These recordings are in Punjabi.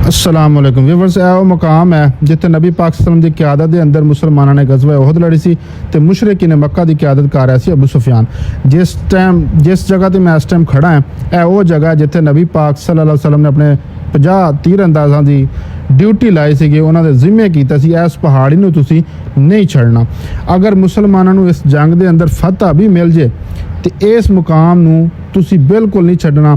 अस्सलाम वालेकुम व्यूअर्स, ਇਹ ਉਹ ਮੁਕਾਮ ਹੈ ਜਿੱਥੇ ਨਬੀ ਪਾਕ ਸੱਲਮ ਦੀ ਕਿਆਦਤ ਦੇ ਅੰਦਰ ਮੁਸਲਮਾਨਾਂ ਨੇ ਗਜ਼ਵਾ ਉਹਦ ਲੜੀ ਸੀ ਤੇ ਮੁਸ਼ਰਿਕੀਨ ਮੱਕਾ ਦੀ ਕਿਆਦਤ ਕਰ ਰਿਹਾ ਸੀ ਅਬੂ ਸੁਫਿਆਨ। ਜਿਸ ਜਗ੍ਹਾ ਤੇ ਮੈਂ ਇਸ ਟਾਈਮ ਖੜਾ ਹਾਂ, ਇਹ ਉਹ ਜਗ੍ਹਾ ਜਿੱਥੇ ਨਬੀ ਪਾਕ ਸੱਲੱਲਾਹੁ ਅਲੈहि ਵਸੱਲਮ ਨੇ ਆਪਣੇ 50 ਤੀਰ ਅੰਦਾਜ਼ਾਂ ਦੀ ਡਿਊਟੀ ਲਾਈ ਸੀਗੀ, ਉਹਨਾਂ ਦੇ ਜ਼ਿੰਮੇ ਕੀਤਾ ਸੀ ਇਸ ਪਹਾੜੀ ਨੂੰ ਤੁਸੀਂ ਨਹੀਂ ਛੱਡਣਾ। ਅਗਰ ਮੁਸਲਮਾਨਾਂ ਨੂੰ ਇਸ ਜੰਗ ਦੇ ਅੰਦਰ ਫਤਹ ਵੀ ਮਿਲ ਜੇ ਤੇ ਇਸ ਮੁਕਾਮ ਨੂੰ ਤੁਸੀਂ ਬਿਲਕੁਲ ਨਹੀਂ ਛੱਡਣਾ।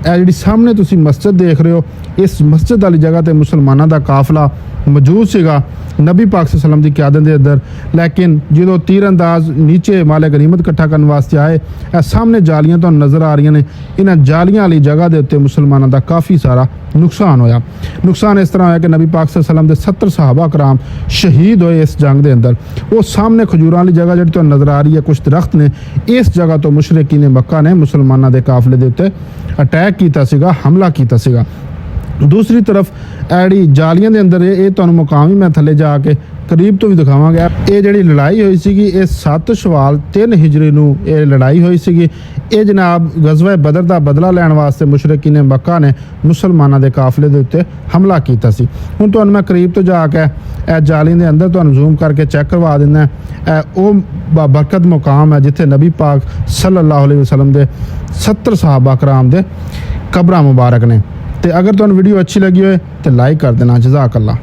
ਇਹ ਜਿਹੜੀ ਸਾਹਮਣੇ ਤੁਸੀਂ ਮਸਜਿਦ ਦੇਖ ਰਹੇ ਹੋ, ਇਸ ਮਸਜਿਦ ਵਾਲੀ ਜਗ੍ਹਾ ਤੇ ਮੁਸਲਮਾਨਾਂ ਦਾ ਕਾਫਲਾ ਮੌਜੂਦ ਸੀਗਾ ਨਬੀ ਪਾਕ ਸੱਲੱਲਾਹੁ ਅਲੈहि ਵਸੱਲਮ ਦੀ ਕਿਆਦਤ ਦੇ ਅੰਦਰ। ਲੇਕਿਨ ਜਦੋਂ ਤੀਰ ਅੰਦਾਜ਼ ਨੀਚੇ ਮਾਲੇ ਗਨੀਮਤ ਇਕੱਠਾ ਕਰਨ ਵਾਸਤੇ ਆਏ, ਇਹ ਸਾਹਮਣੇ ਜਾਲੀਆਂ ਤੁਹਾਨੂੰ ਨਜ਼ਰ ਆ ਰਹੀਆਂ ਨੇ, ਇਹਨਾਂ ਜਾਲੀਆਂ ਵਾਲੀ ਜਗ੍ਹਾ ਦੇ ਉੱਤੇ ਮੁਸਲਮਾਨਾਂ ਦਾ ਕਾਫੀ ਸਾਰਾ ਨੁਕਸਾਨ ਹੋਇਆ। ਨੁਕਸਾਨ ਇਸ ਤਰ੍ਹਾਂ ਹੋਇਆ ਕਿ ਨਬੀ ਪਾਕ ਸੱਲੱਲਾਹੁ ਅਲੈहि ਵਸੱਲਮ ਦੇ 70 ਸਹਾਬਾ ਕਰਾਮ ਸ਼ਹੀਦ ਹੋਏ ਇਸ ਜੰਗ ਦੇ ਅੰਦਰ। ਉਹ ਸਾਹਮਣੇ ਖਜੂਰਾਂ ਵਾਲੀ ਜਗ੍ਹਾ ਜਿਹੜੀ ਤੁਹਾਨੂੰ ਨਜ਼ਰ ਆ ਰਹੀ ਹੈ, ਕੁਛ ਦਰਖਤ ਨੇ, ਇਸ ਜਗ੍ਹਾ ਤੋਂ ਮੁਸ਼ਰਿਕੀਨ ਮੱਕਾ ਨੇ ਮੁਸਲਮਾਨਾਂ ਦੇ ਕਾਫਲੇ ਦੇ ਉੱਤੇ ਅਟੈਕ ਕੀਤਾ ਸੀਗਾ, ਹਮਲਾ ਕੀਤਾ ਸੀਗਾ। दूसरी तरफ एड़ी जालियां दे अंदर ये तुहानूं मुकाम ही मैं थले जाके करीब तो भी दिखावांगा। ये जिहड़ी लड़ाई हुई सीगी, ये 7 शवाल 3 हिजरी नूं ये लड़ाई हुई सीगी। ये जनाब गज़वा बदर दा बदला लैण वास्ते मुशरिकीन मक्का ने मुसलमानां दे काफले दे उत्ते हमला कीता सी। हुण तुहानूं मैं करीब तो जाके ए जाली दे अंदर तुहानूं जूम करके चेक करवा दिंदा। ओ बरकत मुकाम है जिथे नबी पाक सल्लल्लाहु अलैहि वसल्लम दे 70 सहाबा कराम दे कब्रां मुबारक ने। तो अगर तुहानूं वीडियो अच्छी लगी होए तो लाइक कर देना। जज़ाकल्लाह।